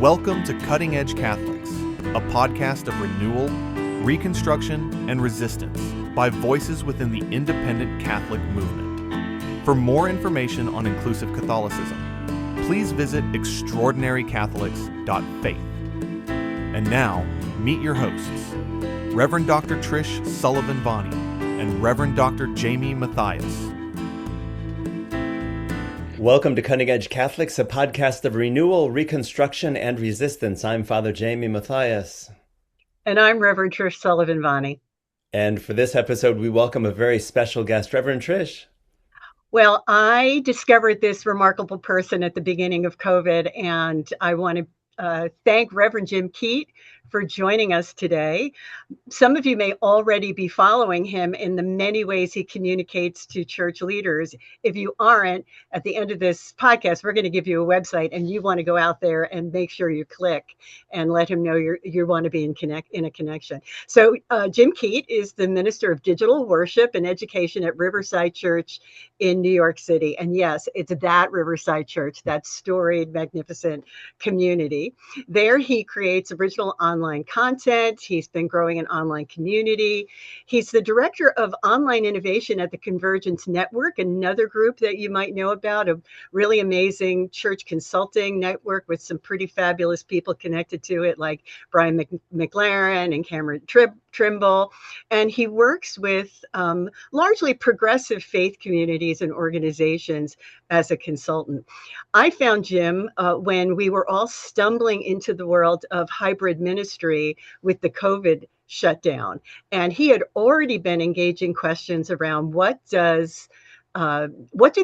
Welcome to Cutting Edge Catholics, a podcast of renewal, reconstruction, and resistance by voices within the independent Catholic movement. For more information on inclusive Catholicism, please visit extraordinarycatholics.faith. And now, meet your hosts, Reverend Dr. Trish Sullivan-Bonney and Reverend Dr. Jayme Matthias. Welcome to Cutting Edge Catholics, a podcast of renewal, reconstruction, and resistance. I'm Father Jayme Matthias. And I'm Reverend Trish Sullivan-Bonney. And for this episode, we welcome a very special guest, Reverend Trish. Well, I discovered this remarkable person at the beginning of COVID, and I want to thank Reverend Jim Keat for joining us today. Some of you may already be following him in the many ways he communicates to church leaders. If you aren't, at the end of this podcast, we're going to give you a website, and you want to go out there and make sure you click and let him know you want to be in a connection. So Jim Keat is the Minister of Digital Worship and Education at Riverside Church in New York City. And yes, it's that Riverside Church, that storied, magnificent community. There he creates original online content. He's been growing an online community. He's the director of online innovation at the Convergence Network, another group that you might know about, a really amazing church consulting network with some pretty fabulous people connected to it, like Brian McLaren and Cameron Trimble. And he works with largely progressive faith communities and organizations as a consultant. I found Jim when we were all stumbling into the world of hybrid ministry with the COVID shutdown. And he had already been engaging questions around what do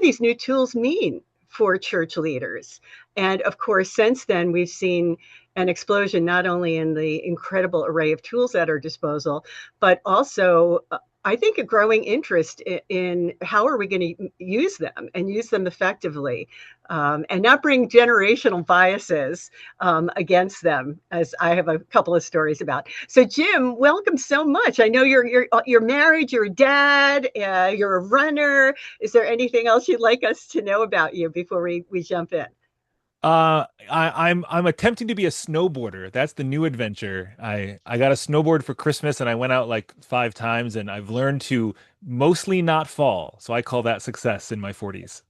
these new tools mean for church leaders? And of course, since then, we've seen an explosion not only in the incredible array of tools at our disposal, but also I think a growing interest in how are we going to use them and use them effectively, and not bring generational biases against them, as I have a couple of stories about. So Jim, welcome so much. I know you're married, you're a dad, you're a runner. Is there anything else you'd like us to know about you before we jump in? I'm attempting to be a snowboarder. That's the new adventure. I got a snowboard for Christmas and I went out like 5 times and I've learned to mostly not fall. So I call that success in my 40s.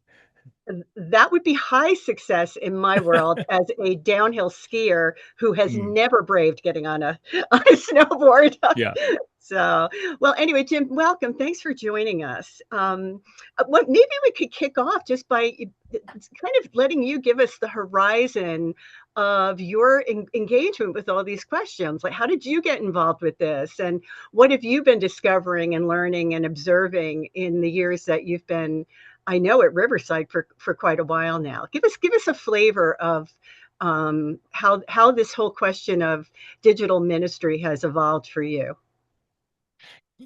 That would be high success in my world as a downhill skier who has never braved getting on a snowboard. Yeah. So, well, anyway, Jim, welcome. Thanks for joining us. Maybe we could kick off just by kind of letting you give us the horizon of your engagement with all these questions. Like, how did you get involved with this? And what have you been discovering and learning and observing in the years that you've been, I know, at Riverside for quite a while now? Give us a flavor of how this whole question of digital ministry has evolved for you.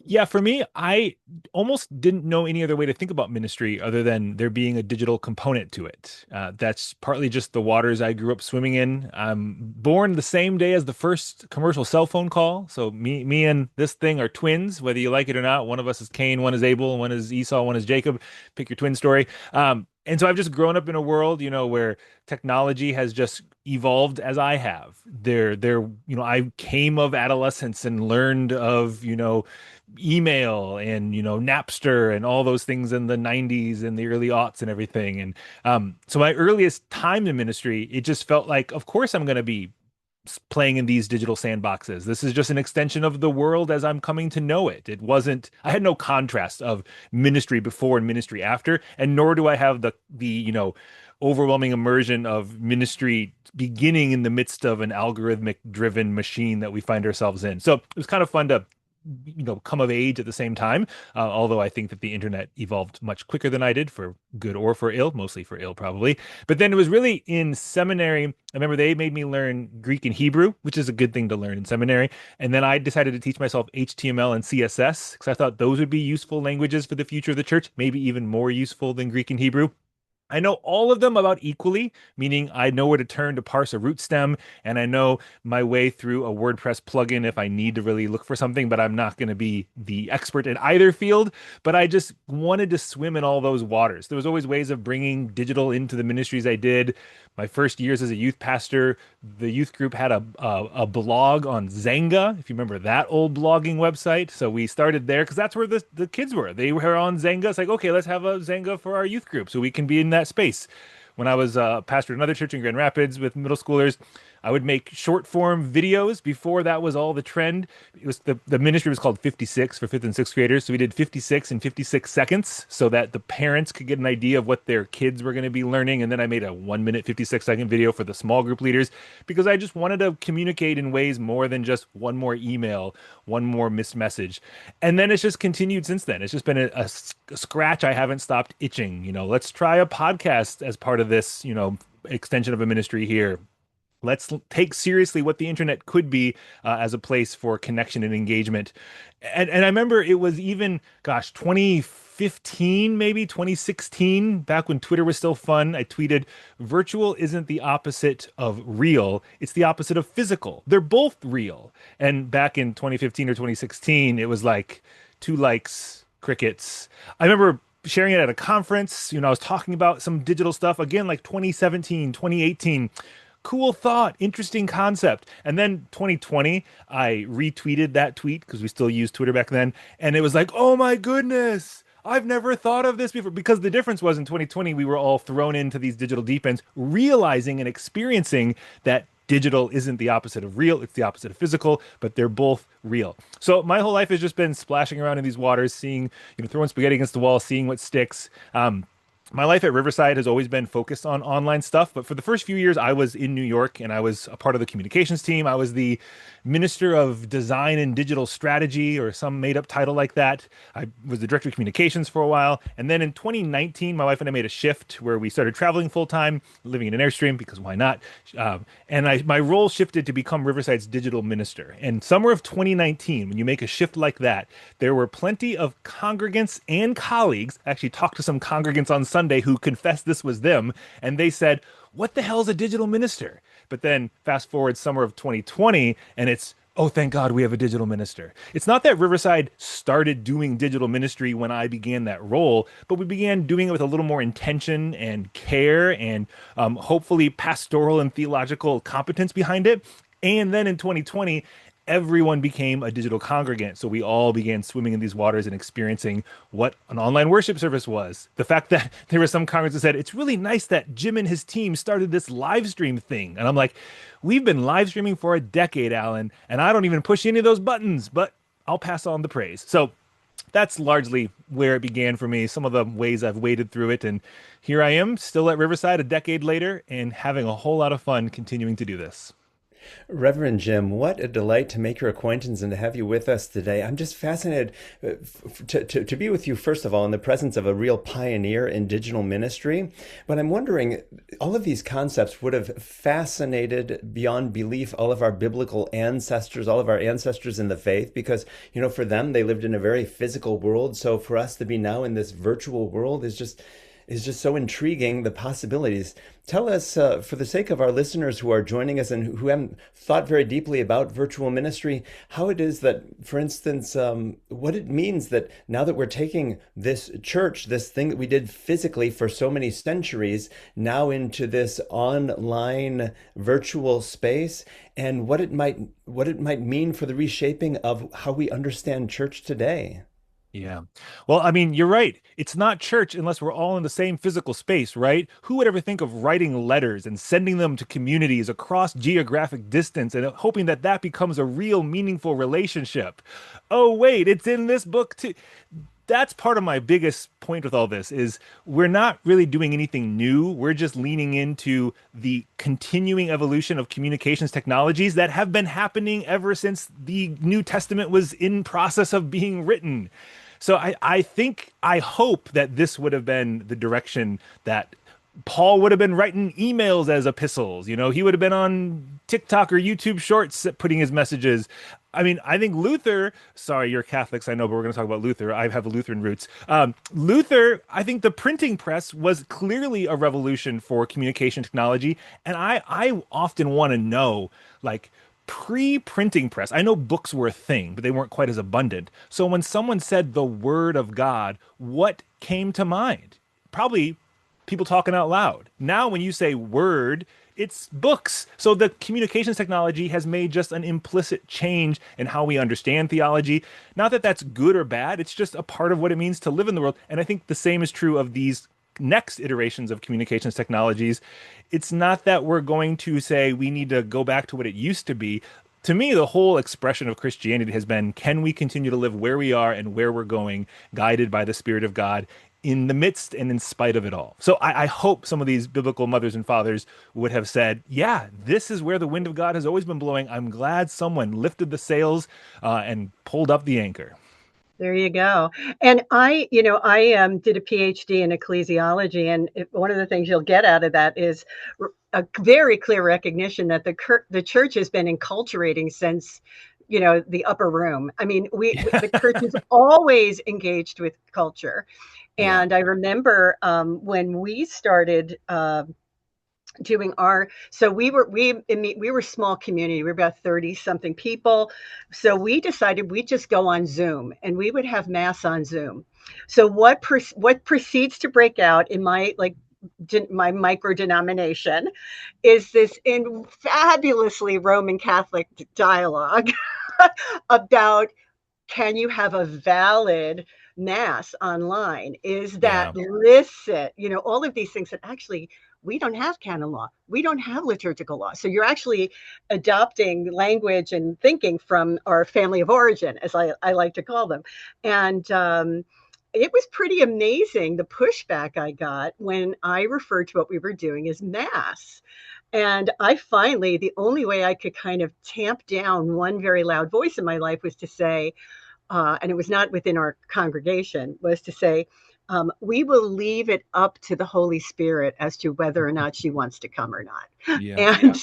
Yeah, for me, I almost didn't know any other way to think about ministry other than there being a digital component to it. That's partly just the waters I grew up swimming in. I'm born the same day as the first commercial cell phone call. So me and this thing are twins, whether you like it or not. One of us is Cain, one is Abel, one is Esau, one is Jacob. Pick your twin story. And so I've just grown up in a world, where technology has just evolved as I have. I came of adolescence and learned of, email and, Napster and all those things in the 90s and the early aughts and everything. And so my earliest time in ministry, it just felt like, of course, I'm going to be playing in these digital sandboxes. This is just an extension of the world as I'm coming to know it. I had no contrast of ministry before and ministry after, and nor do I have the overwhelming immersion of ministry beginning in the midst of an algorithmic driven machine that we find ourselves in. So it was kind of fun to come of age at the same time, although I think that the internet evolved much quicker than I did, for good or for ill, mostly for ill probably. But then it was really in seminary. I remember they made me learn Greek and Hebrew, which is a good thing to learn in seminary. And then I decided to teach myself HTML and CSS because I thought those would be useful languages for the future of the church, maybe even more useful than Greek and Hebrew. I know all of them about equally, meaning I know where to turn to parse a root stem, and I know my way through a WordPress plugin if I need to really look for something, but I'm not going to be the expert in either field. But I just wanted to swim in all those waters. There was always ways of bringing digital into the ministries I did. My first years as a youth pastor, the youth group had a blog on Zanga, if you remember that old blogging website. So we started there because that's where the kids were. They were on Zanga. It's like, okay, let's have a Zanga for our youth group so we can be in that space. When I was pastor at another church in Grand Rapids with middle schoolers, I would make short form videos before that was all the trend. It was the ministry was called 56 for fifth and sixth graders. So we did 56 in 56 seconds so that the parents could get an idea of what their kids were going to be learning. And then I made a 1 minute, 56-second video for the small group leaders because I just wanted to communicate in ways more than just one more email, one more missed message. And then it's just continued since then. It's just been a scratch I haven't stopped itching. Let's try a podcast as part of this, extension of a ministry here. Let's take seriously what the internet could be as a place for connection and engagement. And I remember it was even, 2015, maybe 2016, back when Twitter was still fun. I tweeted, virtual isn't the opposite of real. It's the opposite of physical. They're both real. And back in 2015 or 2016, it was like 2 likes, crickets. I remember sharing it at a conference. I was talking about some digital stuff again, like 2017, 2018. Cool thought, interesting concept. And then 2020, I retweeted that tweet because we still used Twitter back then. And it was like, oh my goodness, I've never thought of this before. Because the difference was in 2020, we were all thrown into these digital deep ends, realizing and experiencing that digital isn't the opposite of real, it's the opposite of physical, but they're both real. So my whole life has just been splashing around in these waters, seeing, throwing spaghetti against the wall, seeing what sticks. My life at Riverside has always been focused on online stuff, but for the first few years, I was in New York and I was a part of the communications team. I was the Minister of Design and Digital Strategy, or some made-up title like that. I was the Director of Communications for a while. And then in 2019, my wife and I made a shift where we started traveling full-time, living in an Airstream, because why not? And my role shifted to become Riverside's digital minister. And summer of 2019, when you make a shift like that, there were plenty of congregants and colleagues. I actually talked to some congregants on Sunday who confessed this was them, and they said, what the hell is a digital minister? But then fast forward summer of 2020, and it's, oh, thank God we have a digital minister. It's not that Riverside started doing digital ministry when I began that role, but we began doing it with a little more intention and care and hopefully pastoral and theological competence behind it. And then in 2020, everyone became a digital congregant. So we all began swimming in these waters and experiencing what an online worship service was. The fact that there were some congregants that said, it's really nice that Jim and his team started this live stream thing. And I'm like, we've been live streaming for a decade, Alan, and I don't even push any of those buttons, but I'll pass on the praise. So that's largely where it began for me, some of the ways I've waded through it. And here I am, still at Riverside a decade later and having a whole lot of fun continuing to do this. Reverend Jim, what a delight to make your acquaintance and to have you with us today. I'm just fascinated to be with you, first of all, in the presence of a real pioneer in digital ministry. But I'm wondering, all of these concepts would have fascinated beyond belief all of our biblical ancestors, all of our ancestors in the faith, because, for them, they lived in a very physical world. So for us to be now in this virtual world is just so intriguing, the possibilities. Tell us, for the sake of our listeners who are joining us and who haven't thought very deeply about virtual ministry, how it is that, for instance, what it means that now that we're taking this church, this thing that we did physically for so many centuries, now into this online virtual space, and what it might mean for the reshaping of how we understand church today. Yeah. Well, I mean, you're right. It's not church unless we're all in the same physical space, right? Who would ever think of writing letters and sending them to communities across geographic distance and hoping that that becomes a real meaningful relationship? Oh, wait, it's in this book too. That's part of my biggest point with all this is we're not really doing anything new. We're just leaning into the continuing evolution of communications technologies that have been happening ever since the New Testament was in process of being written. So I hope that this would have been the direction that Paul would have been writing emails as epistles. He would have been on TikTok or YouTube Shorts putting his messages. I mean, I think Luther, sorry, you're Catholics, I know, but we're going to talk about Luther. I have Lutheran roots. Luther, I think the printing press was clearly a revolution for communication technology. And I often want to know, like, pre-printing press, I know books were a thing, but they weren't quite as abundant. So when someone said the word of God, what came to mind? Probably people talking out loud. Now, when you say word, it's books. So the communications technology has made just an implicit change in how we understand theology. Not that that's good or bad, it's just a part of what it means to live in the world. And I think the same is true of these next iterations of communications technologies. It's not that we're going to say we need to go back to what it used to be. To me, the whole expression of Christianity has been, can we continue to live where we are and where we're going, guided by the Spirit of God in the midst and in spite of it all? So I hope some of these biblical mothers and fathers would have said, yeah, this is where the wind of God has always been blowing. I'm glad someone lifted the sails and pulled up the anchor. There you go. And I did a PhD in ecclesiology, and one of the things you'll get out of that is a very clear recognition that the church has been enculturating since, the upper room. I mean, the church is always engaged with culture. Yeah. And I remember when we started doing we were a small community. We were about 30 something people. So we decided we'd just go on Zoom and we would have mass on Zoom. So what proceeds to break out in my micro denomination is this fabulously Roman Catholic dialogue about, can you have a valid mass online? Is that licit? All of these things that actually we don't have canon law. We don't have liturgical law. So you're actually adopting language and thinking from our family of origin, as I like to call them. And it was pretty amazing, the pushback I got when I referred to what we were doing as mass. And the only way I could kind of tamp down one very loud voice in my life was to say, and it was not within our congregation, was to say, we will leave it up to the Holy Spirit as to whether or not she wants to come or not. Yeah. And,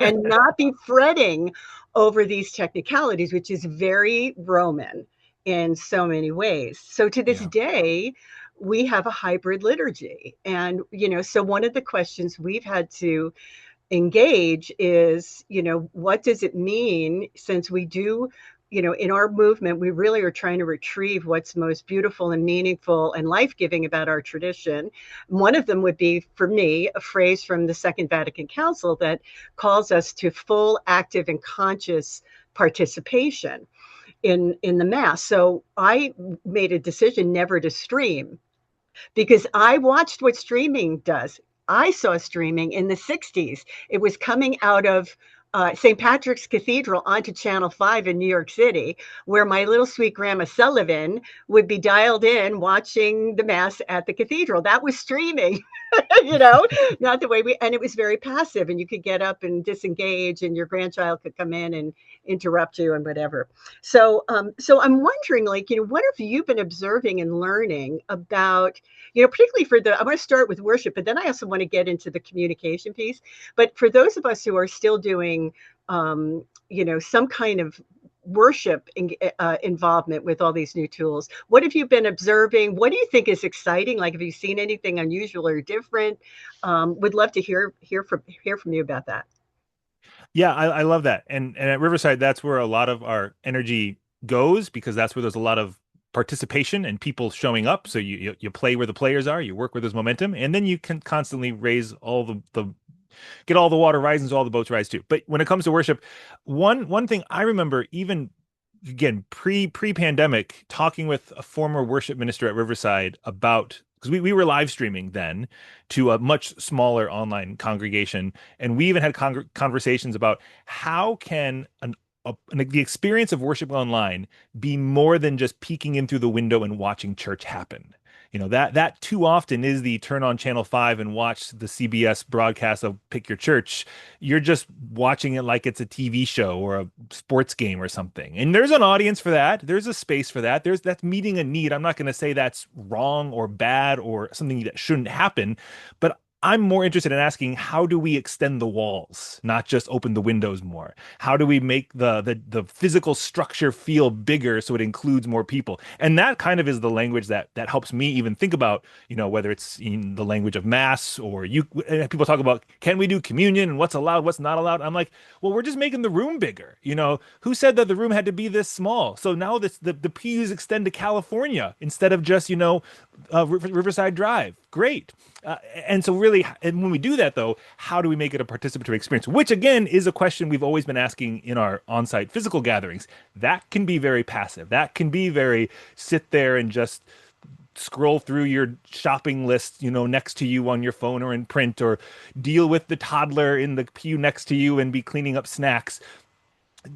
and not be fretting over these technicalities, which is very Roman in so many ways. So to this day, we have a hybrid liturgy. And, so one of the questions we've had to engage is, what does it mean, since we do, in our movement, we really are trying to retrieve what's most beautiful and meaningful and life-giving about our tradition. One of them would be, for me, a phrase from the Second Vatican Council that calls us to full, active, and conscious participation in the Mass. So I made a decision never to stream, because I watched what streaming does. I saw streaming in the 60s. It was coming out of St. Patrick's Cathedral onto Channel 5 in New York City, where my little sweet Grandma Sullivan would be dialed in watching the Mass at the cathedral. That was streaming, not the way and it was very passive, and you could get up and disengage, and your grandchild could come in and interrupt you and whatever. So I'm wondering, what have you been observing and learning about, particularly I want to start with worship, but then I also want to get into the communication piece. But for those of us who are still doing, some kind of worship involvement with all these new tools, what have you been observing? What do you think is exciting? Have you seen anything unusual or different? Would love to hear from you about that. Yeah, I love that. And at Riverside, that's where a lot of our energy goes, because that's where there's a lot of participation and people showing up. So you play where the players are, you work where there's momentum, and then you can constantly raise all get all the water rising, so all the boats rise too. But when it comes to worship, one thing I remember, even again pre-pandemic, talking with a former worship minister at Riverside about, because we were live streaming then to a much smaller online congregation, and we even had conversations about how can the experience of worship online be more than just peeking in through the window and watching church happen. That too often is the turn on Channel 5 and watch the CBS broadcast of Pick Your Church. You're just watching it like it's a TV show or a sports game or something. And there's an audience for that. There's a space for that. That's meeting a need. I'm not going to say that's wrong or bad or something that shouldn't happen, but I'm more interested in asking, how do we extend the walls, not just open the windows more? How do we make the physical structure feel bigger so it includes more people? And that kind of is the language that helps me even think about, whether it's in the language of mass or people talk about, can we do communion and what's allowed, what's not allowed? I'm like, well, we're just making the room bigger. Who said that the room had to be this small? So now the pews extend to California instead of just, Riverside Drive. Great. And so really, and when we do that, though, how do we make it a participatory experience? Which, again, is a question we've always been asking in our on-site physical gatherings. That can be very passive. That can be very sit there and just scroll through your shopping list, next to you on your phone or in print, or deal with the toddler in the pew next to you and be cleaning up snacks.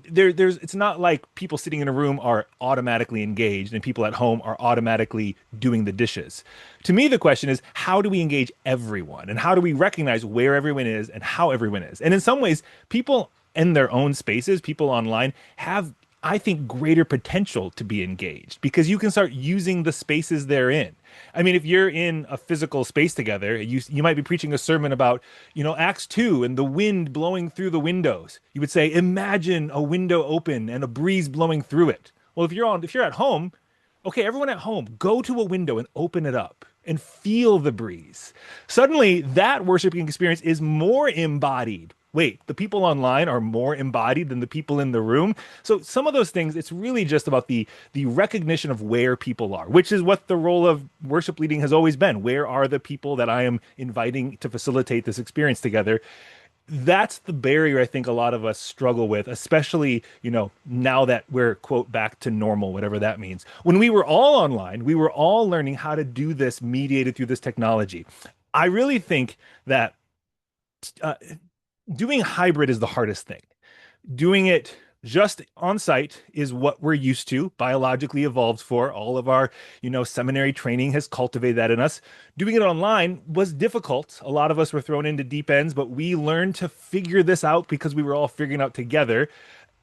It's not like people sitting in a room are automatically engaged and people at home are automatically doing the dishes. To me, the question is, how do we engage everyone, and how do we recognize where everyone is and how everyone is? And in some ways, people in their own spaces, people online, have, I think, greater potential to be engaged because you can start using the spaces they're in. I mean, if you're in a physical space together, you might be preaching a sermon about, Acts 2 and the wind blowing through the windows. You would say, imagine a window open and a breeze blowing through it. Well, if you're at home, okay, everyone at home, go to a window and open it up and feel the breeze. Suddenly, that worshiping experience is more embodied. Wait, the people online are more embodied than the people in the room. So some of those things, it's really just about the recognition of where people are, which is what the role of worship leading has always been. Where are the people that I am inviting to facilitate this experience together? That's the barrier I think a lot of us struggle with, especially, now that we're, quote, back to normal, whatever that means. When we were all online, we were all learning how to do this mediated through this technology. I really think that doing hybrid is the hardest thing. Doing it just on site is what we're used to, biologically evolved for. All of our, seminary training has cultivated that in us. Doing it online was difficult. A lot of us were thrown into deep ends, but we learned to figure this out because we were all figuring out together.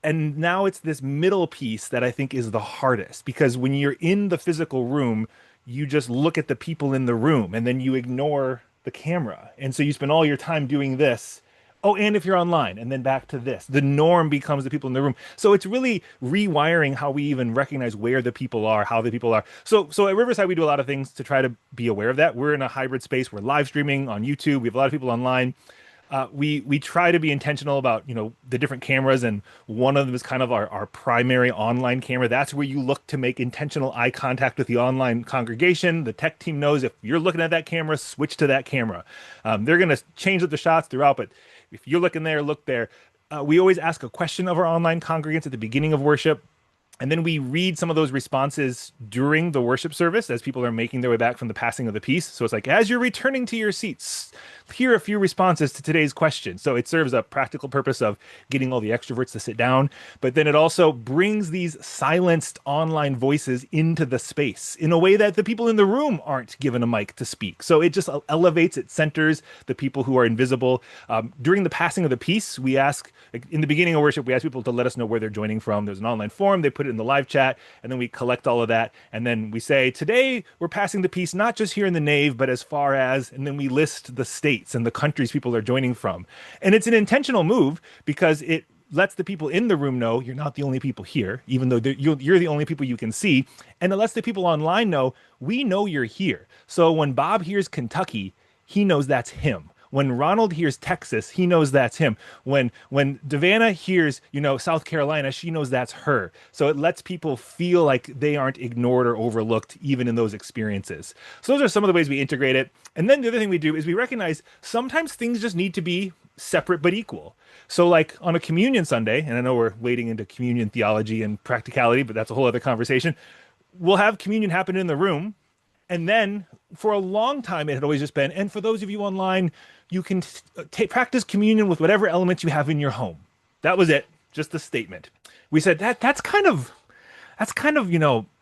And now it's this middle piece that I think is the hardest, because when you're in the physical room, you just look at the people in the room and then you ignore the camera. And so you spend all your time doing this. Oh, and if you're online, and then back to this, the norm becomes the people in the room. So it's really rewiring how we even recognize where the people are, how the people are. So at Riverside, we do a lot of things to try to be aware of that. We're in a hybrid space. We're live streaming on YouTube. We have a lot of people online. We try to be intentional about, the different cameras, and one of them is kind of our primary online camera. That's where you look to make intentional eye contact with the online congregation. The tech team knows if you're looking at that camera, switch to that camera. They're going to change up the shots throughout, but if you're looking there, look there. We always ask a question of our online congregants at the beginning of worship. And then we read some of those responses during the worship service as people are making their way back from the passing of the peace. So it's like, as you're returning to your seats, here are a few responses to today's question. So it serves a practical purpose of getting all the extroverts to sit down, but then it also brings these silenced online voices into the space in a way that the people in the room aren't given a mic to speak. So it just elevates, it centers the people who are invisible. During the passing of the peace, we ask, in the beginning of worship, we ask people to let us know where they're joining from. There's an online form, they put it in the live chat, and then we collect all of that. And then we say, today we're passing the peace, not just here in the nave, but as far as, and then we list the states and the countries people are joining from. And it's an intentional move because it lets the people in the room know you're not the only people here, even though you're the only people you can see. And it lets the people online know, we know you're here. So when Bob hears Kentucky, he knows that's him. When Ronald hears Texas, he knows that's him. When Davana hears, South Carolina, she knows that's her. So it lets people feel like they aren't ignored or overlooked even in those experiences. So those are some of the ways we integrate it. And then the other thing we do is we recognize sometimes things just need to be separate but equal. So like on a communion Sunday, and I know we're wading into communion theology and practicality, but that's a whole other conversation. We'll have communion happen in the room. And then for a long time, it had always just been, and for those of you online, you can practice communion with whatever elements you have in your home. That was it, just the statement. We said that's kind of,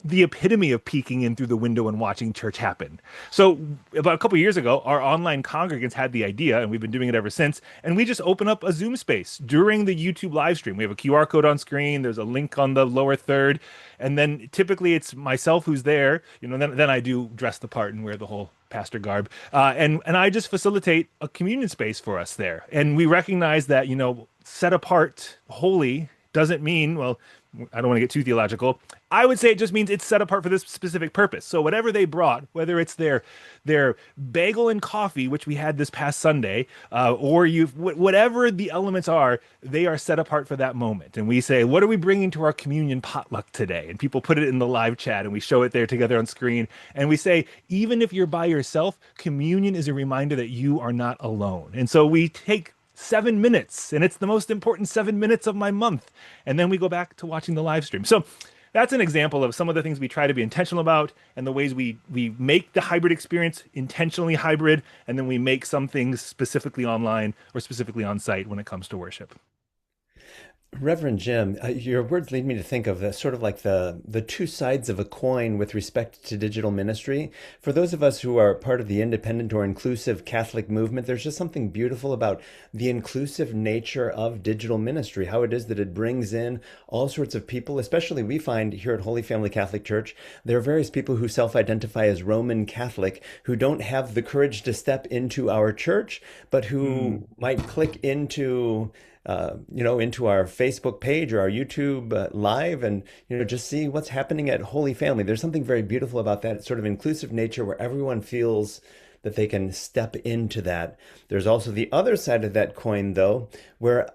the epitome of peeking in through the window and watching church happen. So about a couple of years ago, our online congregants had the idea, and we've been doing it ever since, and we just open up a Zoom space during the YouTube live stream. We have a QR code on screen. There's a link on the lower third. And then typically it's myself who's there, then I do dress the part and wear the whole pastor garb. And I just facilitate a communion space for us there. And we recognize that, set apart, holy doesn't mean, well, I don't want to get too theological. I would say it just means it's set apart for this specific purpose. So whatever they brought, whether it's their bagel and coffee, which we had this past Sunday, or whatever the elements are, they are set apart for that moment. And we say, what are we bringing to our communion potluck today? And people put it in the live chat, and we show it there together on screen. And we say, even if you're by yourself, communion is a reminder that you are not alone. And so we take 7 minutes, and it's the most important 7 minutes of my month. And then we go back to watching the live stream. So that's an example of some of the things we try to be intentional about, and the ways we make the hybrid experience intentionally hybrid, and then we make some things specifically online or specifically on site when it comes to worship. Reverend Jim, your words lead me to think of sort of like the two sides of a coin with respect to digital ministry. For those of us who are part of the independent or inclusive Catholic movement, there's just something beautiful about the inclusive nature of digital ministry, how it is that it brings in all sorts of people, especially we find here at Holy Family Catholic Church, there are various people who self-identify as Roman Catholic who don't have the courage to step into our church, but who might click into into our Facebook page or our YouTube live and, just see what's happening at Holy Family. There's something very beautiful about that sort of inclusive nature where everyone feels that they can step into that. There's also the other side of that coin, though, where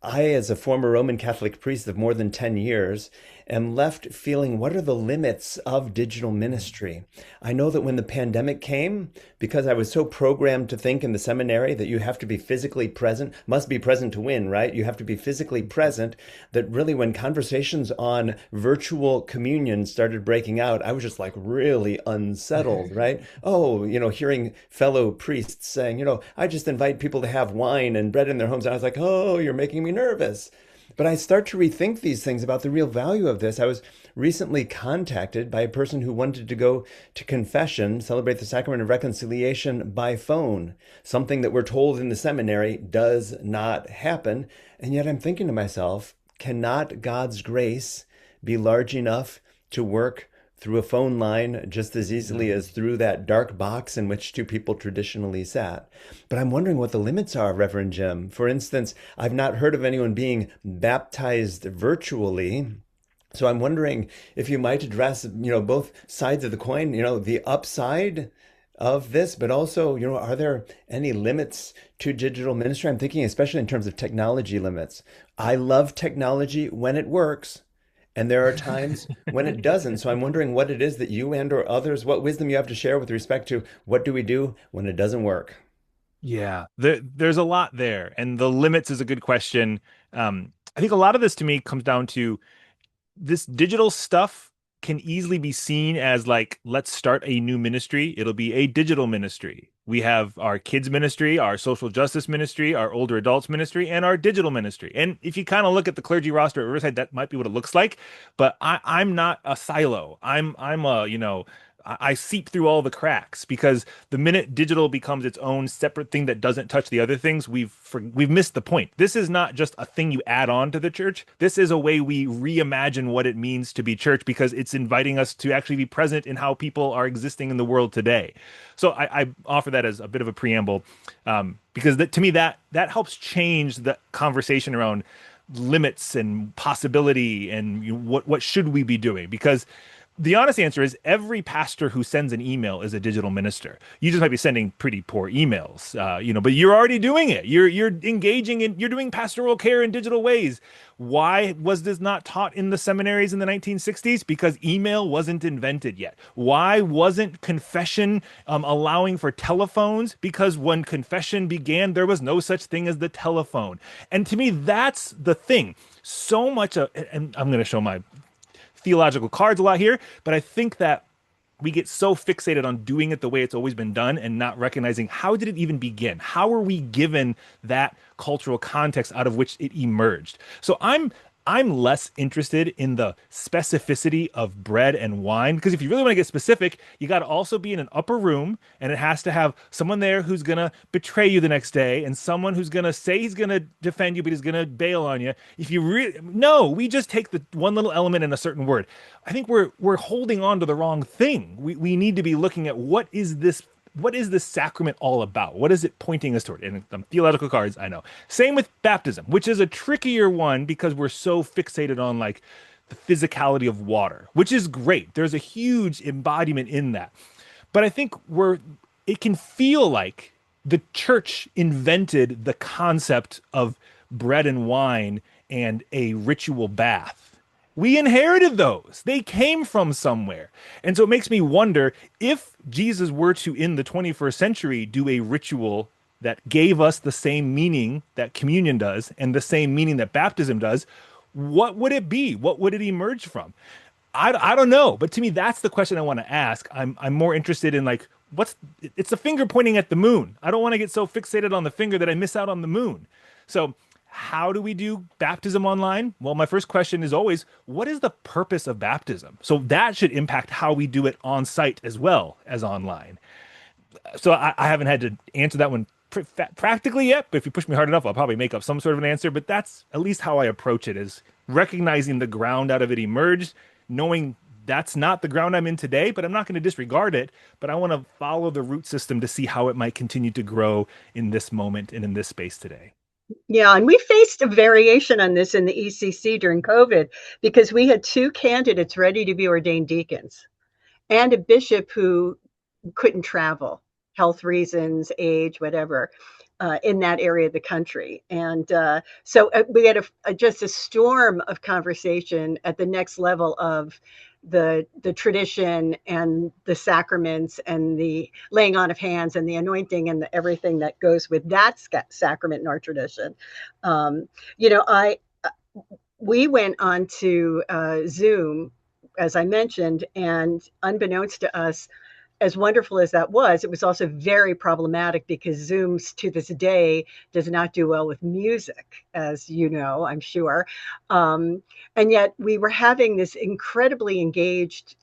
I, as a former Roman Catholic priest of more than 10 years, am left feeling, what are the limits of digital ministry? I know that when the pandemic came, because I was so programmed to think in the seminary that you have to be physically present, must be present to win, right? You have to be physically present, that really when conversations on virtual communion started breaking out, I was just like really unsettled, right? Oh, hearing fellow priests saying, I just invite people to have wine and bread in their homes. And I was like, oh, you're making me nervous. But I start to rethink these things about the real value of this. I was recently contacted by a person who wanted to go to confession, celebrate the sacrament of reconciliation by phone, something that we're told in the seminary does not happen. And yet I'm thinking to myself, cannot God's grace be large enough to work through a phone line just as easily as through that dark box in which two people traditionally sat? But I'm wondering what the limits are, Reverend Jim. For instance, I've not heard of anyone being baptized virtually. So I'm wondering if you might address, both sides of the coin, the upside of this, but also, are there any limits to digital ministry? I'm thinking especially in terms of technology limits. I love technology when it works, and there are times when it doesn't. So I'm wondering what it is that you and or others, what wisdom you have to share with respect to what do we do when it doesn't work? Yeah, there's a lot there. And the limits is a good question. I think a lot of this to me comes down to this digital stuff can easily be seen as like, let's start a new ministry. It'll be a digital ministry. We have our kids ministry, our social justice ministry, our older adults ministry, and our digital ministry. And if you kind of look at the clergy roster at Riverside, that might be what it looks like. But I'm not a silo. I'm I seep through all the cracks, because the minute digital becomes its own separate thing that doesn't touch the other things, we've missed the point. This is not just a thing you add on to the church. This is a way we reimagine what it means to be church, because it's inviting us to actually be present in how people are existing in the world today. So I offer that as a bit of a preamble, because to me that helps change the conversation around limits and possibility and what should we be doing, because the honest answer is every pastor who sends an email is a digital minister. You just might be sending pretty poor emails, but you're already doing it. You're engaging in, you're doing pastoral care in digital ways. Why was this not taught in the seminaries in the 1960s? Because email wasn't invented yet. Why wasn't confession allowing for telephones? Because when confession began, there was no such thing as the telephone. And to me, that's the thing. So much of, and I'm going to show my theological cards a lot here, but I think that we get so fixated on doing it the way it's always been done and not recognizing, how did it even begin? How are we given that cultural context out of which it emerged? So I'm less interested in the specificity of bread and wine, because if you really want to get specific, you got to also be in an upper room, and it has to have someone there who's going to betray you the next day, and someone who's going to say he's going to defend you, but he's going to bail on you. If you really, no, we just take the one little element in a certain word. I think we're holding on to the wrong thing. We need to be looking at what is this what is this sacrament all about? What is it pointing us toward? And theological cards, I know. Same with baptism, which is a trickier one because we're so fixated on like the physicality of water, which is great. There's a huge embodiment in that. But I think it can feel like the church invented the concept of bread and wine and a ritual bath. We inherited those. They came from somewhere. And so it makes me wonder if Jesus were to, in the 21st century, do a ritual that gave us the same meaning that communion does and the same meaning that baptism does, what would it be? What would it emerge from? I don't know, but to me, that's the question I want to ask. I'm more interested in like, it's the finger pointing at the moon. I don't want to get so fixated on the finger that I miss out on the moon. So how do we do baptism online? Well, my first question is always, what is the purpose of baptism? So that should impact how we do it on site as well as online. So I haven't had to answer that one practically yet, but if you push me hard enough, I'll probably make up some sort of an answer. But that's at least how I approach it, is recognizing the ground out of it emerged, knowing that's not the ground I'm in today, but I'm not going to disregard it. But I want to follow the root system to see how it might continue to grow in this moment and in this space today. Yeah, and we faced a variation on this in the ECC during COVID because we had two candidates ready to be ordained deacons and a bishop who couldn't travel, health reasons, age, whatever, in that area of the country. And so we had just a storm of conversation at the next level of the tradition and the sacraments and the laying on of hands and the anointing and everything that goes with that sacrament in our tradition. We went on to Zoom, as I mentioned, and unbeknownst to us, as wonderful as that was, it was also very problematic because Zoom to this day does not do well with music, as you know, I'm sure. And yet we were having this incredibly engaged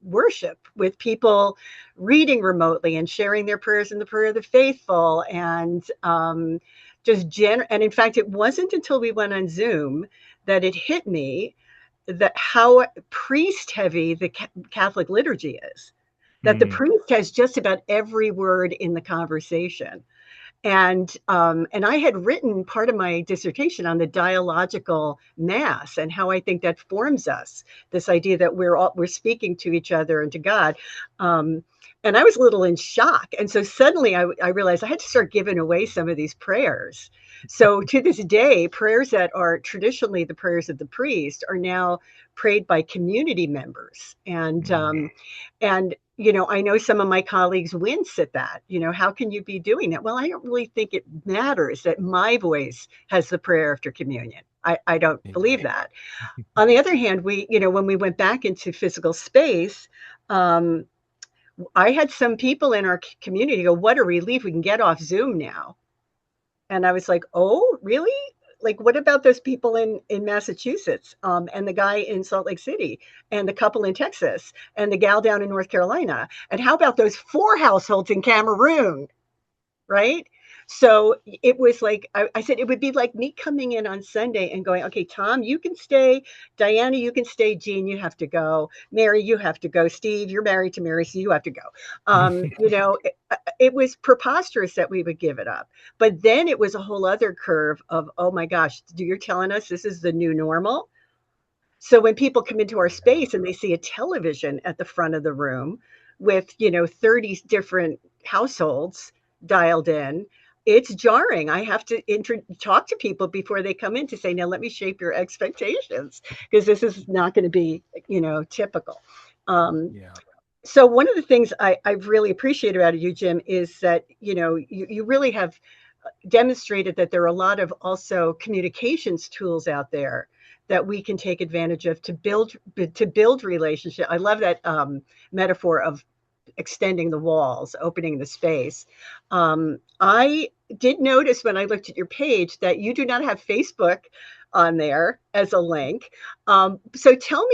worship with people reading remotely and sharing their prayers in the prayer of the faithful. And and in fact, it wasn't until we went on Zoom that it hit me that how priest heavy the Catholic liturgy is. That the priest has just about every word in the conversation. And I had written part of my dissertation on the dialogical mass and how I think that forms us, this idea that we're speaking to each other and to God. And I was a little in shock. And so suddenly I realized I had to start giving away some of these prayers. So to this day, prayers that are traditionally the prayers of the priest are now prayed by community members. And I know some of my colleagues wince at that. How can you be doing that? Well, I don't really think it matters that my voice has the prayer after communion. I don't believe that. On the other hand, when we went back into physical space, I had some people in our community go, "What a relief, we can get off Zoom now." And I was like, "Oh, really? Like, what about those people in Massachusetts, and the guy in Salt Lake City, and the couple in Texas, and the gal down in North Carolina? And how about those 4 households in Cameroon?" Right? So it was like, I said, it would be like me coming in on Sunday and going, "Okay, Tom, you can stay. Diana, you can stay. Jean, you have to go. Mary, you have to go. Steve, you're married to Mary, so you have to go." It was preposterous that we would give it up. But then it was a whole other curve of, oh my gosh, you're telling us this is the new normal? So when people come into our space and they see a television at the front of the room with, 30 different households dialed in, it's jarring. I have to talk to people before they come in to say, "Now let me shape your expectations, because this is not going to be, typical." So one of the things I've really appreciated about you, Jim, is that, you really have demonstrated that there are a lot of also communications tools out there that we can take advantage of to build relationship. I love that metaphor of extending the walls, opening the space. I did notice when I looked at your page that you do not have Facebook on there as a link. So tell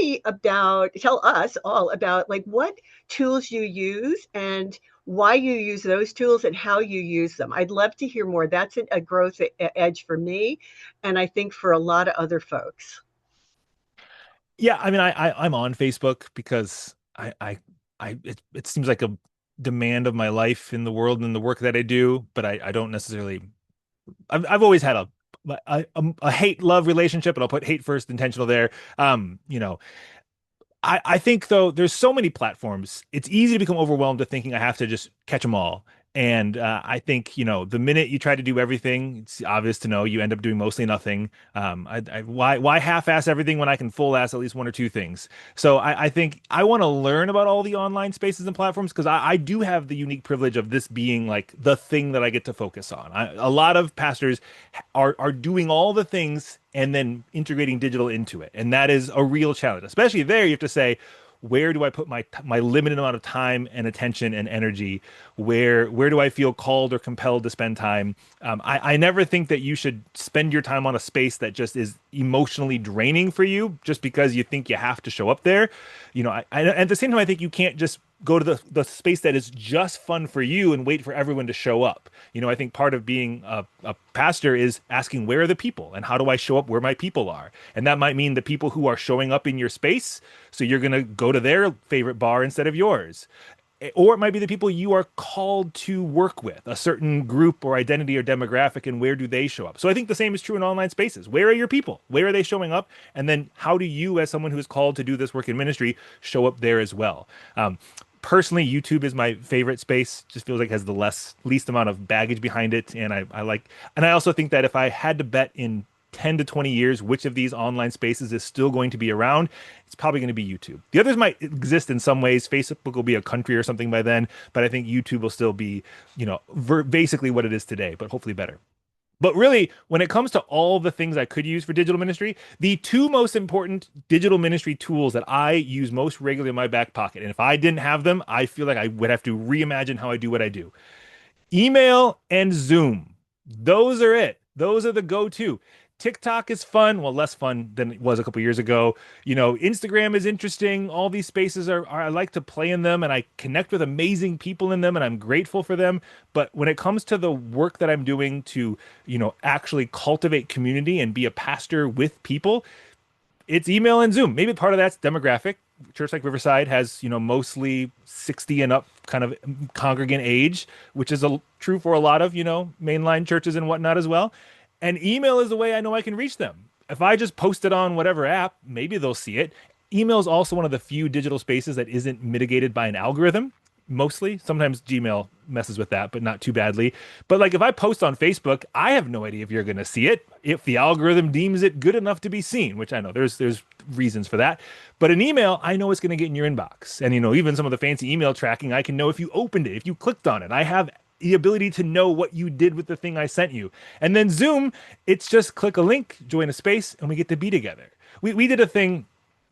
us all about like what tools you use and why you use those tools and how you use them. I'd love to hear more. That's a growth edge for me, and I think for a lot of other folks. Yeah, I mean, I'm on Facebook because it seems like demand of my life in the world and the work that I do, but I don't necessarily. I've always had a hate love relationship, and I'll put hate first, intentional there. You know, I think though there's so many platforms, it's easy to become overwhelmed to thinking I have to just catch them all. And I think, the minute you try to do everything, it's obvious to know you end up doing mostly nothing. Why half-ass everything when I can full-ass at least one or two things? So I think I want to learn about all the online spaces and platforms because I do have the unique privilege of this being like the thing that I get to focus on. A lot of pastors are doing all the things and then integrating digital into it. And that is a real challenge, especially there. You have to say, where do I put my limited amount of time and attention and energy? Where do I feel called or compelled to spend time? I never think that you should spend your time on a space that just is emotionally draining for you just because you think you have to show up there. At the same time, I think you can't just go to the space that is just fun for you and wait for everyone to show up. I think part of being a pastor is asking, where are the people and how do I show up where my people are? And that might mean the people who are showing up in your space. So you're going to go to their favorite bar instead of yours. Or it might be the people you are called to work with, a certain group or identity or demographic, and where do they show up? So I think the same is true in online spaces. Where are your people? Where are they showing up? And then how do you, as someone who is called to do this work in ministry, show up there as well? Personally, YouTube is my favorite space. Just feels like it has the least amount of baggage behind it. And I also think that if I had to bet in 10 to 20 years which of these online spaces is still going to be around, it's probably going to be YouTube. The others might exist in some ways. Facebook will be a country or something by then, but I think YouTube will still be, basically what it is today, but hopefully better. But really, when it comes to all the things I could use for digital ministry, the two most important digital ministry tools that I use most regularly in my back pocket, and if I didn't have them, I feel like I would have to reimagine how I do what I do. Email and Zoom. Those are it. Those are the go-to. TikTok is fun. Well, less fun than it was a couple years ago. Instagram is interesting. All these spaces I like to play in them and I connect with amazing people in them and I'm grateful for them. But when it comes to the work that I'm doing to, actually cultivate community and be a pastor with people, it's email and Zoom. Maybe part of that's demographic. Church like Riverside has, mostly 60 and up kind of congregant age, which is true for a lot of, mainline churches and whatnot as well. And email is the way I know I can reach them. If I just post it on whatever app, maybe they'll see it. Email is also one of the few digital spaces that isn't mitigated by an algorithm. Mostly. Sometimes Gmail messes with that, but not too badly. But like if I post on Facebook, I have no idea if you're going to see it, if the algorithm deems it good enough to be seen, which I know there's reasons for that. But an email, I know it's going to get in your inbox. And, even some of the fancy email tracking, I can know if you opened it, if you clicked on it. I have the ability to know what you did with the thing I sent you. And then Zoom, it's just click a link, join a space, and we get to be together. We did a thing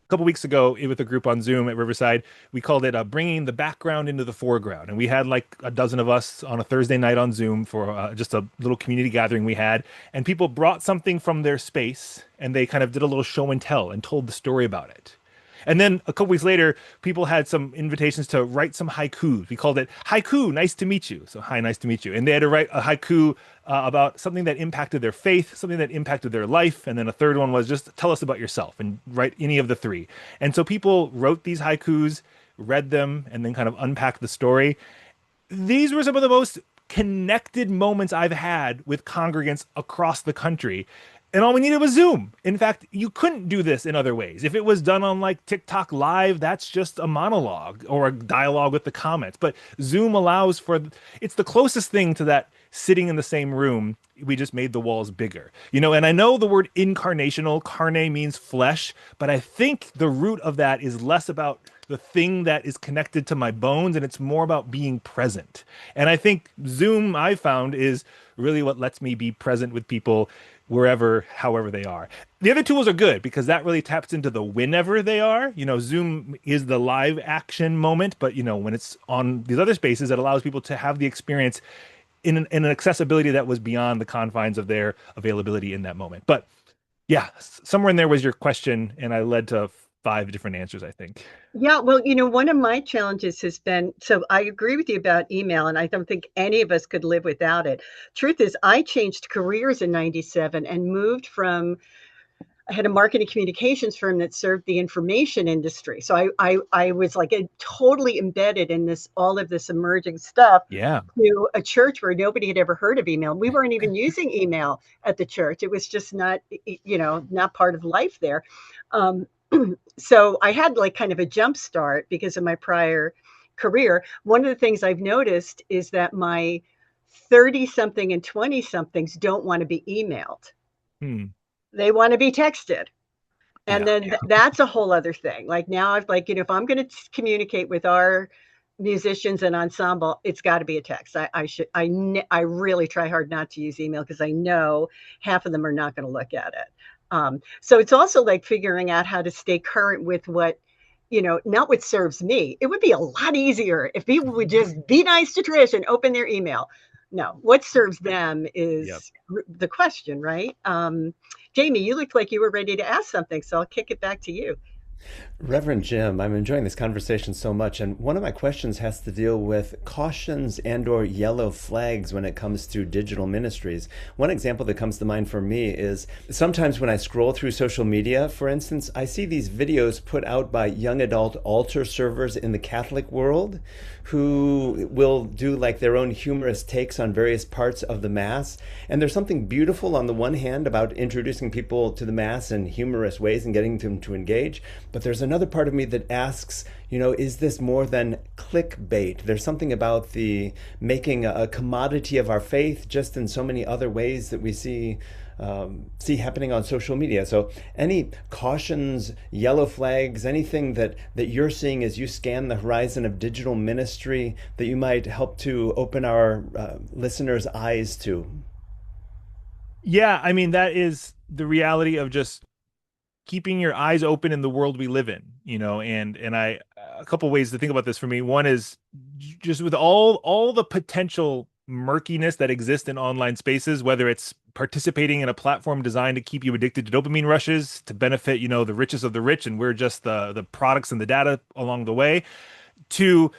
a couple weeks ago with a group on Zoom at Riverside. We called it bringing the background into the foreground. And we had like a dozen of us on a Thursday night on Zoom for just a little community gathering we had. And people brought something from their space and they kind of did a little show and tell and told the story about it. And then a couple weeks later, people had some invitations to write some haikus. We called it Haiku, Nice to Meet You. So, hi, nice to meet you. And they had to write a haiku about something that impacted their faith, something that impacted their life. And then a third one was just tell us about yourself and write any of the three. And so people wrote these haikus, read them, and then kind of unpacked the story. These were some of the most connected moments I've had with congregants across the country. And all we needed was Zoom. In fact, you couldn't do this in other ways. If it was done on like TikTok Live, that's just a monologue or a dialogue with the comments. But Zoom allows it's the closest thing to that sitting in the same room. We just made the walls bigger, and I know the word incarnational, carne means flesh, but I think the root of that is less about the thing that is connected to my bones and it's more about being present. And I think Zoom, I found, is really what lets me be present with people wherever, however they are. The other tools are good because that really taps into the whenever they are. Zoom is the live action moment, but when it's on these other spaces, it allows people to have the experience in an accessibility that was beyond the confines of their availability in that moment. But yeah, somewhere in there was your question, and I led to 5 different answers, I think. Yeah, well, one of my challenges has been, so I agree with you about email, and I don't think any of us could live without it. Truth is, I changed careers in 97 and moved from I had a marketing communications firm that served the information industry. So I was like totally embedded in all of this emerging stuff. Yeah. To a church where nobody had ever heard of email. We weren't even using email at the church. It was just not, not part of life there. So I had like kind of a jump start because of my prior career. One of the things I've noticed is that my 30 something and 20 somethings don't want to be emailed. They want to be texted. And then that's a whole other thing. Like now I've like, if I'm going to communicate with our musicians and ensemble, it's got to be a text. I really try hard not to use email because I know half of them are not going to look at it. So it's also like figuring out how to stay current with what, not what serves me. It would be a lot easier if people would just be nice to Trish and open their email. No, what serves them is the question, right? Jayme, you looked like you were ready to ask something, so I'll kick it back to you. Reverend Jim, I'm enjoying this conversation so much, and one of my questions has to deal with cautions and/or yellow flags when it comes to digital ministries. One example that comes to mind for me is sometimes when I scroll through social media, for instance, I see these videos put out by young adult altar servers in the Catholic world who will do like their own humorous takes on various parts of the Mass. And there's something beautiful on the one hand about introducing people to the Mass in humorous ways and getting them to engage. But there's another part of me that asks, is this more than clickbait? There's something about the making a commodity of our faith just in so many other ways that we see happening on social media. So any cautions, yellow flags, anything that you're seeing as you scan the horizon of digital ministry that you might help to open our listeners' eyes to? Yeah, I mean, that is the reality of just keeping your eyes open in the world we live in, and a couple ways to think about this for me. One is just with all the potential murkiness that exists in online spaces, whether it's participating in a platform designed to keep you addicted to dopamine rushes to benefit, the richest of the rich, and we're just the products and the data along the way, to,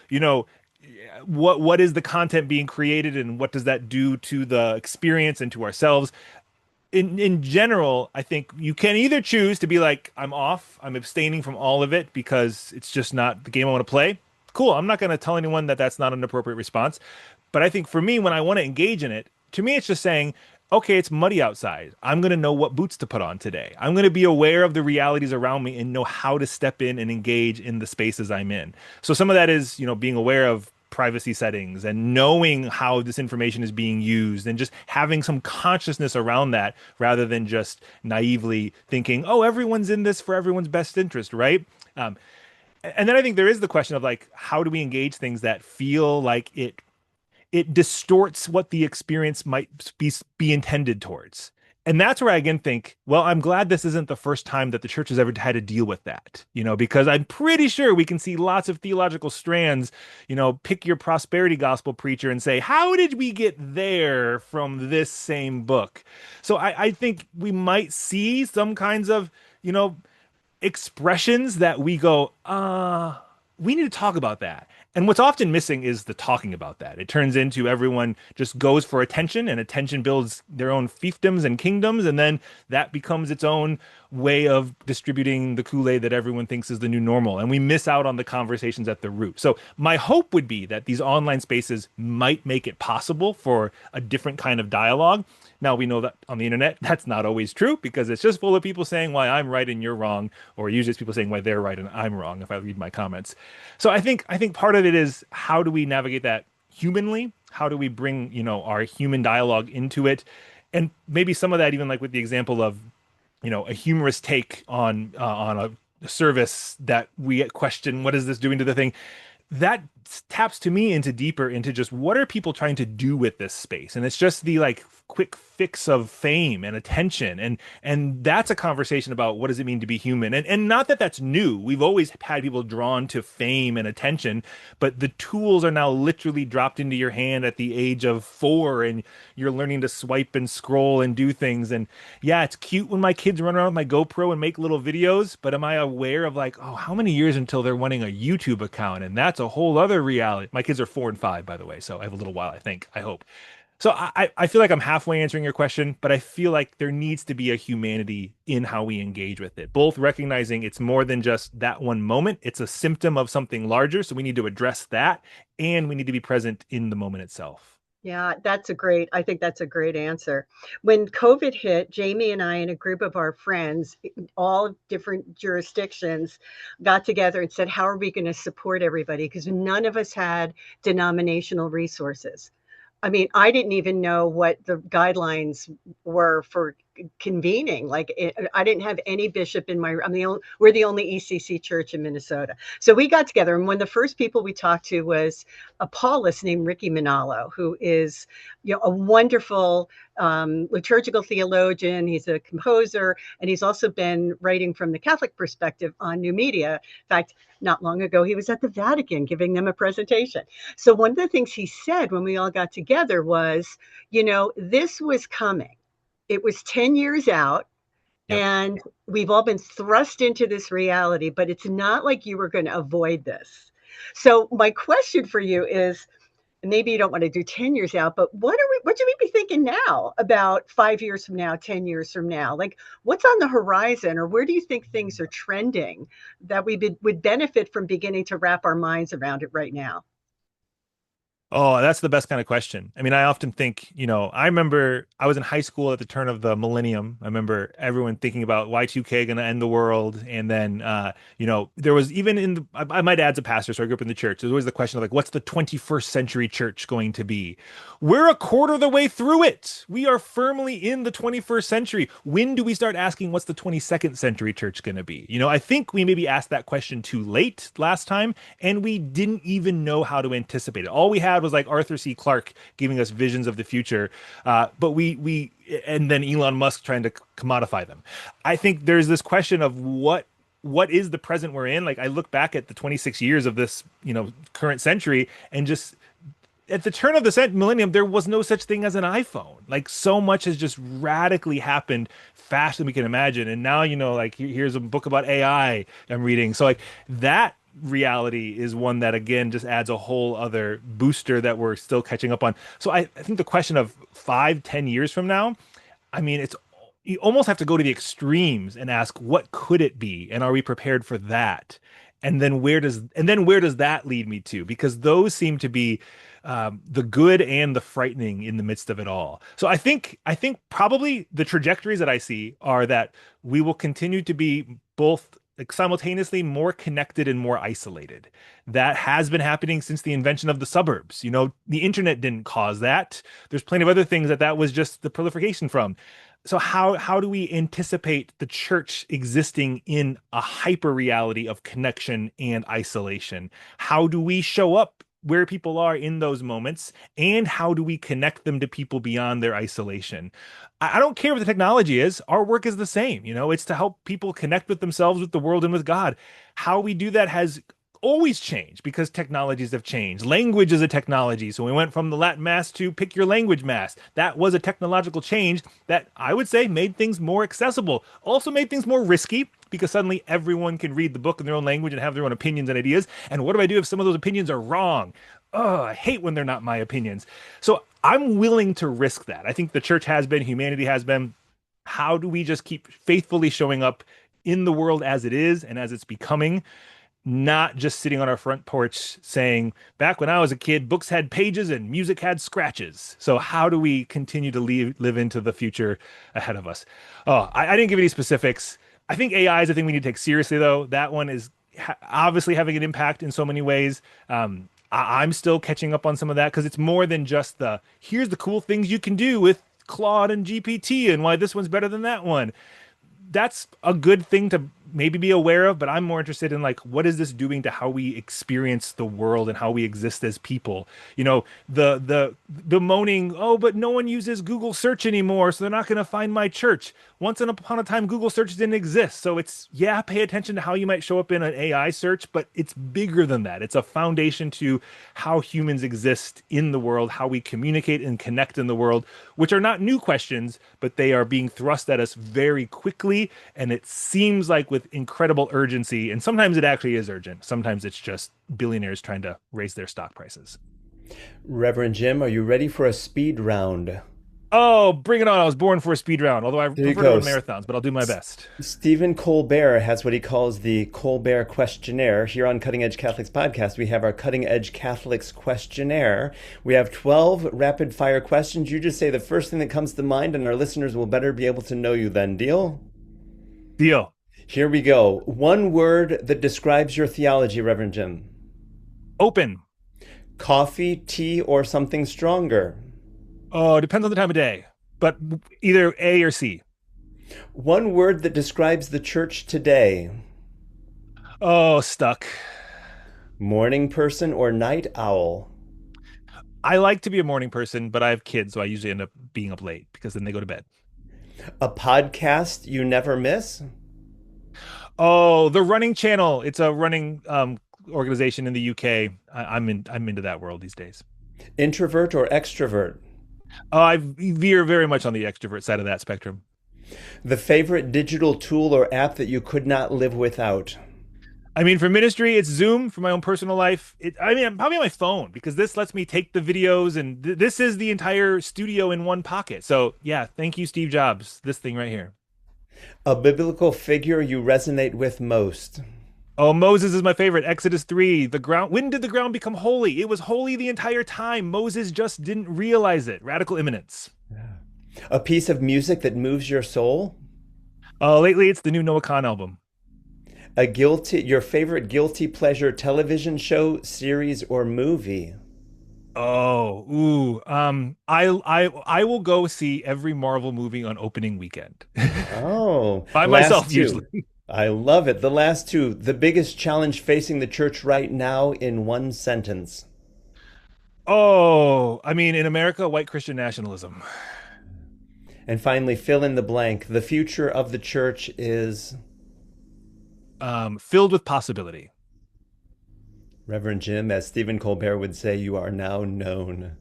what is the content being created and what does that do to the experience and to ourselves. In general, I think you can either choose to be like, I'm I'm abstaining from all of it because it's just not the game I want to play. Cool. I'm not going to tell anyone that that's not an appropriate response. But I think for me, when I want to engage in it, to me, it's just saying, okay, it's muddy outside. I'm going to know what boots to put on today. I'm going to be aware of the realities around me and know how to step in and engage in the spaces I'm in. So some of that is, being aware of privacy settings and knowing how this information is being used and just having some consciousness around that rather than just naively thinking, oh, everyone's in this for everyone's best interest, right? And then I think there is the question of like, how do we engage things that feel like it distorts what the experience might be intended towards. And that's where I again think, well, I'm glad this isn't the first time that the church has ever had to deal with that, because I'm pretty sure we can see lots of theological strands, pick your prosperity gospel preacher and say, how did we get there from this same book? So I think we might see some kinds of, expressions that we go, we need to talk about that. And what's often missing is the talking about that. It turns into everyone just goes for attention, and attention builds their own fiefdoms and kingdoms. And then that becomes its own way of distributing the Kool-Aid that everyone thinks is the new normal. And we miss out on the conversations at the root. So my hope would be that these online spaces might make it possible for a different kind of dialogue. Now, we know that on the internet, that's not always true because it's just full of people saying why I'm right and you're wrong, or usually it's people saying why they're right and I'm wrong if I read my comments. So I think part of it is, how do we navigate that humanly? How do we bring, our human dialogue into it? And maybe some of that, even like with the example of, a humorous take on a service that we question, what is this doing to the thing? That taps to me deeper into just what are people trying to do with this space? And it's just the like quick fix of fame and attention. And that's a conversation about what does it mean to be human? And not that that's new. We've always had people drawn to fame and attention, but the tools are now literally dropped into your hand at the age of 4, and you're learning to swipe and scroll and do things. And yeah, it's cute when my kids run around with my GoPro and make little videos, but am I aware of like, oh, how many years until they're wanting a YouTube account? And that's a whole other reality. My kids are 4 and 5, by the way, so I have a little while, I hope. So I feel like I'm halfway answering your question, but I feel like there needs to be a humanity in how we engage with it, both recognizing it's more than just that one moment. It's a symptom of something larger. So we need to address that, and we need to be present in the moment itself. Yeah, I think that's a great answer. When COVID hit, Jayme and I and a group of our friends, all different jurisdictions, got together and said, how are we going to support everybody? Because none of us had denominational resources. I mean, I didn't even know what the guidelines were for convening. I didn't have any bishop in my. We're the only ECC church in Minnesota, so we got together. And one of the first people we talked to was a Paulist named Ricky Manalo, who is, a wonderful liturgical theologian. He's a composer, and he's also been writing from the Catholic perspective on new media. In fact, not long ago, he was at the Vatican giving them a presentation. So one of the things he said when we all got together was, this was coming. It was 10 years out. Yep. And we've all been thrust into this reality, but it's not like you were going to avoid this. So my question for you is, maybe you don't want to do 10 years out, but what should we be thinking now about 5 years from now, 10 years from now? Like, what's on the horizon, or where do you think things are trending that we would benefit from beginning to wrap our minds around it right now? Oh, that's the best kind of question. I mean, I often think, I remember I was in high school at the turn of the millennium. I remember everyone thinking about Y2K going to end the world. And then, there was even I might add as a pastor, so I grew up in the church. There's always the question of like, what's the 21st century church going to be? We're a quarter of the way through it. We are firmly in the 21st century. When do we start asking what's the 22nd century church going to be? I think we maybe asked that question too late last time, and we didn't even know how to anticipate it. All we had was like Arthur C. Clarke giving us visions of the future, but we and then Elon Musk trying to commodify them. I think there's this question of what is the present we're in. Like, I look back at the 26 years of this current century, and just at the turn of the millennium, there was no such thing as an iPhone. Like, so much has just radically happened faster than we can imagine. And now, like, here's a book about AI I'm reading. So like, that reality is one that, again, just adds a whole other booster that we're still catching up on. So I think the question of 5-10 years from now, I mean, you almost have to go to the extremes and ask, what could it be? And are we prepared for that? And then where does that lead me to? Because those seem to be the good and the frightening in the midst of it all. So I think probably the trajectories that I see are that we will continue to be both simultaneously more connected and more isolated. That has been happening since the invention of the suburbs. The internet didn't cause that. There's plenty of other things that was just the proliferation from. So how do we anticipate the church existing in a hyper reality of connection and isolation? How do we show up where people are in those moments, and how do we connect them to people beyond their isolation? I don't care what the technology is. Our work is the same. It's to help people connect with themselves, with the world, and with God. How we do that has always changed because technologies have changed. Language is a technology. So we went from the Latin Mass to pick your language Mass. That was a technological change that I would say made things more accessible. Also made things more risky, because suddenly everyone can read the book in their own language and have their own opinions and ideas. And what do I do if some of those opinions are wrong? Oh, I hate when they're not my opinions. So I'm willing to risk that. I think the church has been, humanity has been. How do we just keep faithfully showing up in the world as it is and as it's becoming? Not just sitting on our front porch saying, back when I was a kid, books had pages and music had scratches. So how do we continue to live into the future ahead of us? Oh, I didn't give any specifics. I think AI is a thing we need to take seriously, though. That one is obviously having an impact in so many ways. I'm still catching up on some of that, because it's more than just here's the cool things you can do with Claude and GPT and why this one's better than that one. That's a good thing to maybe be aware of, but I'm more interested in like, what is this doing to how we experience the world and how we exist as people? The bemoaning, oh, but no one uses Google search anymore, so they're not going to find my church. Once upon a time, Google search didn't exist. So it's, pay attention to how you might show up in an AI search, but it's bigger than that. It's a foundation to how humans exist in the world, how we communicate and connect in the world, which are not new questions, but they are being thrust at us very quickly. And it seems like with incredible urgency, and sometimes it actually is urgent. Sometimes it's just billionaires trying to raise their stock prices. Reverend Jim, are you ready for a speed round? Oh, bring it on. I was born for a speed round, although I There you prefer to go. run marathons, but I'll do my best. Stephen Colbert has what he calls the Colbert Questionnaire. Here on Cutting Edge Catholics podcast, we have our Cutting Edge Catholics Questionnaire. We have 12 rapid fire questions. You just say the first thing that comes to mind, and our listeners will better be able to know you then. Deal? Deal. Here we go. One word that describes your theology, Reverend Jim. Open. Coffee, tea, or something stronger? Oh, depends on the time of day, but either A or C. One word that describes the church today. Oh, stuck. Morning person or night owl? I like to be a morning person, but I have kids, so I usually end up being up late because then they go to bed. A podcast you never miss? Oh, the Running Channel. It's a running organization in the UK. I'm into that world these days. Introvert or extrovert? I veer very much on the extrovert side of that spectrum. The favorite digital tool or app that you could not live without? I mean, for ministry, it's Zoom. For my own personal life, I'm probably on my phone because this lets me take the videos, and this is the entire studio in one pocket. So yeah, thank you, Steve Jobs. This thing right here. A biblical figure you resonate with most? Oh, Moses is my favorite. Exodus 3, the ground. When did the ground become holy? It was holy the entire time. Moses just didn't realize it. Radical imminence. A piece of music that moves your soul? Lately, it's the new Noah Khan album. Your favorite guilty pleasure television show, series, or movie? Oh, ooh. I will go see every Marvel movie on opening weekend. Oh, By last myself, two. usually. I love it. The last two. The biggest challenge facing the church right now in one sentence. Oh, I mean, in America, white Christian nationalism. And finally, fill in the blank. The future of the church is... Filled with possibility. Reverend Jim, as Stephen Colbert would say, you are now known.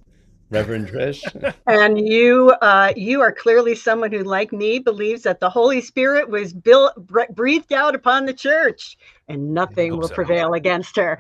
Reverend Trish? And you are clearly someone who, like me, believes that the Holy Spirit was breathed out upon the church, and nothing will prevail against her.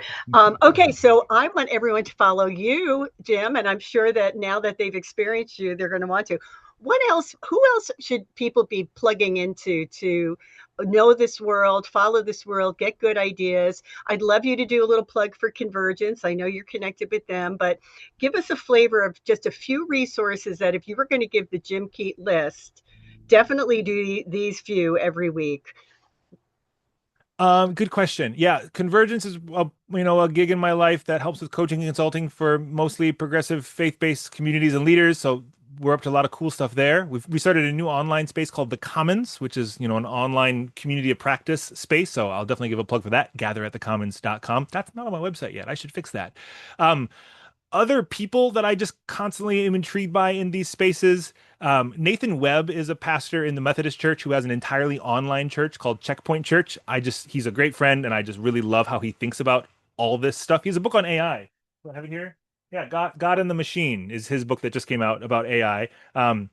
Okay, so I want everyone to follow you, Jim, and I'm sure that now that they've experienced you, they're going to want to. What else? Who else should people be plugging into to know this world, follow this world, get good ideas? I'd love you to do a little plug for Convergence. I know you're connected with them, but give us a flavor of just a few resources that if you were going to give the Jim Keat list, definitely do these few every week. Good question. Yeah, Convergence is a gig in my life that helps with coaching and consulting for mostly progressive faith-based communities and leaders. So we're up to a lot of cool stuff there. We started a new online space called The Commons, which is, an online community of practice space. So I'll definitely give a plug for that. gatheratthecommons.com. That's not on my website yet. I should fix that. Other people that I just constantly am intrigued by in these spaces. Nathan Webb is a pastor in the Methodist Church who has an entirely online church called Checkpoint Church. He's a great friend, and I just really love how he thinks about all this stuff. He has a book on AI. Do I have it here? Yeah, God and the Machine is his book that just came out about AI. And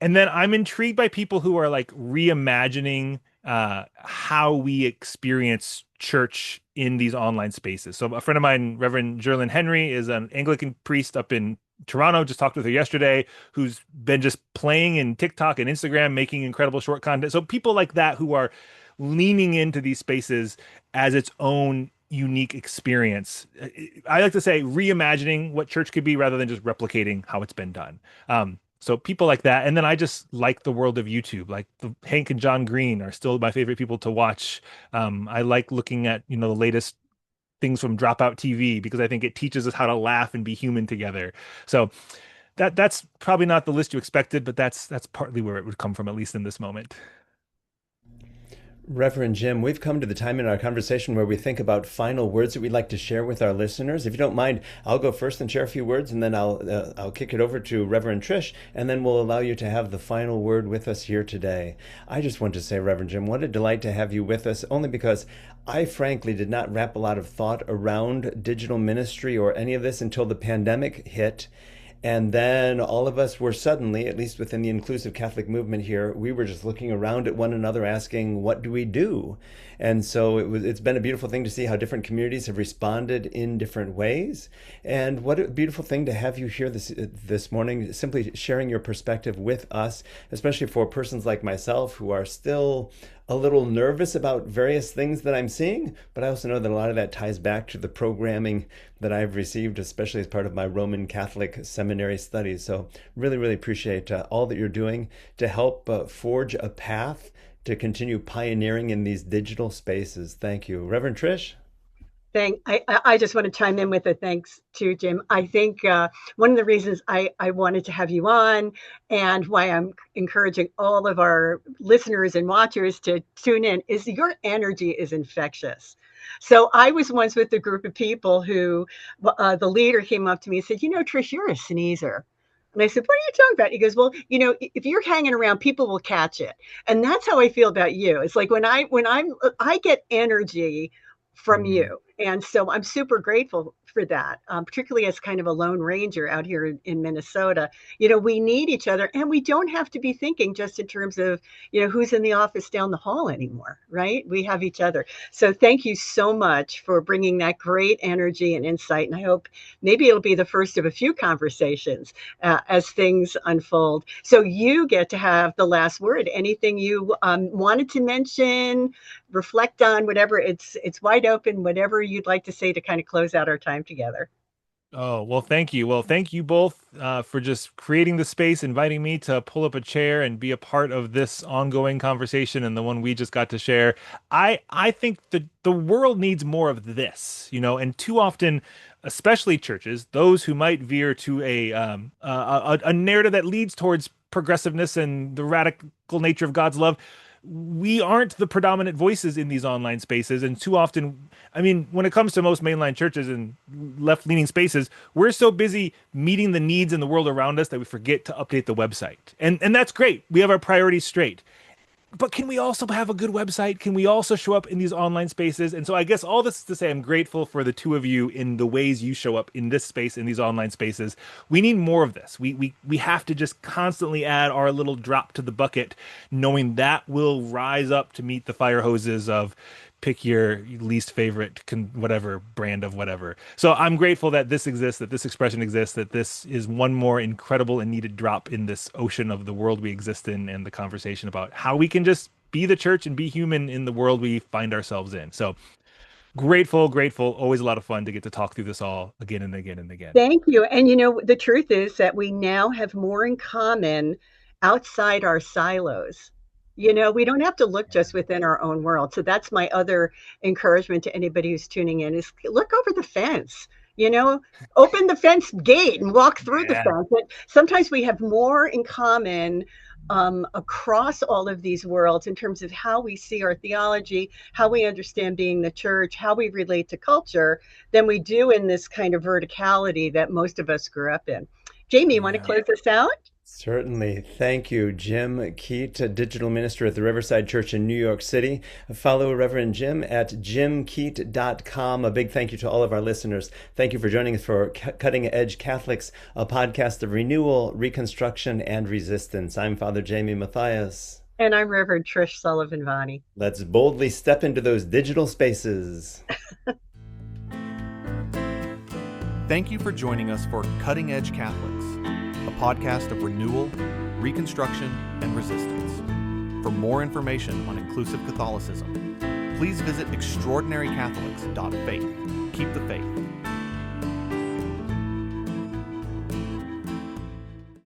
then I'm intrigued by people who are like reimagining how we experience church in these online spaces. So a friend of mine, Reverend Jerlyn Henry, is an Anglican priest up in Toronto. Just talked with her yesterday, who's been just playing in TikTok and Instagram, making incredible short content. So people like that who are leaning into these spaces as its own unique experience. I like to say reimagining what church could be rather than just replicating how it's been done. So people like that. And then I just like the world of YouTube. Like Hank and John Green are still my favorite people to watch. I like looking at, the latest things from Dropout TV because I think it teaches us how to laugh and be human together. So that's probably not the list you expected, but that's partly where it would come from, at least in this moment. Reverend Jim, we've come to the time in our conversation where we think about final words that we'd like to share with our listeners. If you don't mind, I'll go first and share a few words, and then I'll kick it over to Reverend Trish, and then we'll allow you to have the final word with us here today. I just want to say, Reverend Jim, what a delight to have you with us, only because I frankly did not wrap a lot of thought around digital ministry or any of this until the pandemic hit. And then all of us were suddenly, at least within the inclusive Catholic movement here, we were just looking around at one another asking, what do we do? And so it's been a beautiful thing to see how different communities have responded in different ways. And what a beautiful thing to have you here this morning, simply sharing your perspective with us, especially for persons like myself who are still a little nervous about various things that I'm seeing, but I also know that a lot of that ties back to the programming that I've received, especially as part of my Roman Catholic seminary studies. So really, really appreciate all that you're doing to help forge a path to continue pioneering in these digital spaces. Thank you. Reverend Trish? I just want to chime in with a thanks to Jim. I think one of the reasons I wanted to have you on, and why I'm encouraging all of our listeners and watchers to tune in, is your energy is infectious. So I was once with a group of people who the leader came up to me and said, Trish, you're a sneezer. And I said, what are you talking about? He goes, well, if you're hanging around, people will catch it. And that's how I feel about you. It's like I get energy from you. And so I'm super grateful for that, particularly as kind of a lone ranger out here in Minnesota. We need each other, and we don't have to be thinking just in terms of, who's in the office down the hall anymore, right? We have each other. So thank you so much for bringing that great energy and insight. And I hope maybe it'll be the first of a few conversations as things unfold. So you get to have the last word. Anything you wanted to mention, reflect on, whatever, it's wide open, whatever you'd like to say to kind of close out our time together. Oh, well, thank you. Well, thank you both for just creating the space, inviting me to pull up a chair and be a part of this ongoing conversation and the one we just got to share. I think the world needs more of this, and too often, especially churches, those who might veer to a narrative that leads towards progressiveness and the radical nature of God's love. We aren't the predominant voices in these online spaces. And too often, when it comes to most mainline churches and left-leaning spaces, we're so busy meeting the needs in the world around us that we forget to update the website. And that's great. We have our priorities straight. But can we also have a good website? Can we also show up in these online spaces? And so I guess all this is to say, I'm grateful for the two of you in the ways you show up in this space, in these online spaces. We need more of this. We have to just constantly add our little drop to the bucket, knowing that will rise up to meet the fire hoses of pick your least favorite whatever brand of whatever. So I'm grateful that this exists, that this expression exists, that this is one more incredible and needed drop in this ocean of the world we exist in, and the conversation about how we can just be the church and be human in the world we find ourselves in. So grateful, always a lot of fun to get to talk through this all again and again and again. Thank you. And the truth is that we now have more in common outside our silos. We don't have to look just within our own world. So that's my other encouragement to anybody who's tuning in, is look over the fence, open the fence gate and walk through the fence. But sometimes we have more in common across all of these worlds in terms of how we see our theology, how we understand being the church, how we relate to culture, than we do in this kind of verticality that most of us grew up in. Jayme, you want to close this out? Certainly. Thank you, Jim Keat, digital minister at the Riverside Church in New York City. Follow Reverend Jim at jimkeat.com. A big thank you to all of our listeners. Thank you for joining us for Cutting Edge Catholics, a podcast of renewal, reconstruction, and resistance. I'm Father Jayme Matthias. And I'm Reverend Trish Sullivan-Vani. Let's boldly step into those digital spaces. Thank you for joining us for Cutting Edge Catholics, a podcast of renewal, reconstruction, and resistance. For more information on inclusive Catholicism, please visit extraordinarycatholics.faith. Keep the faith.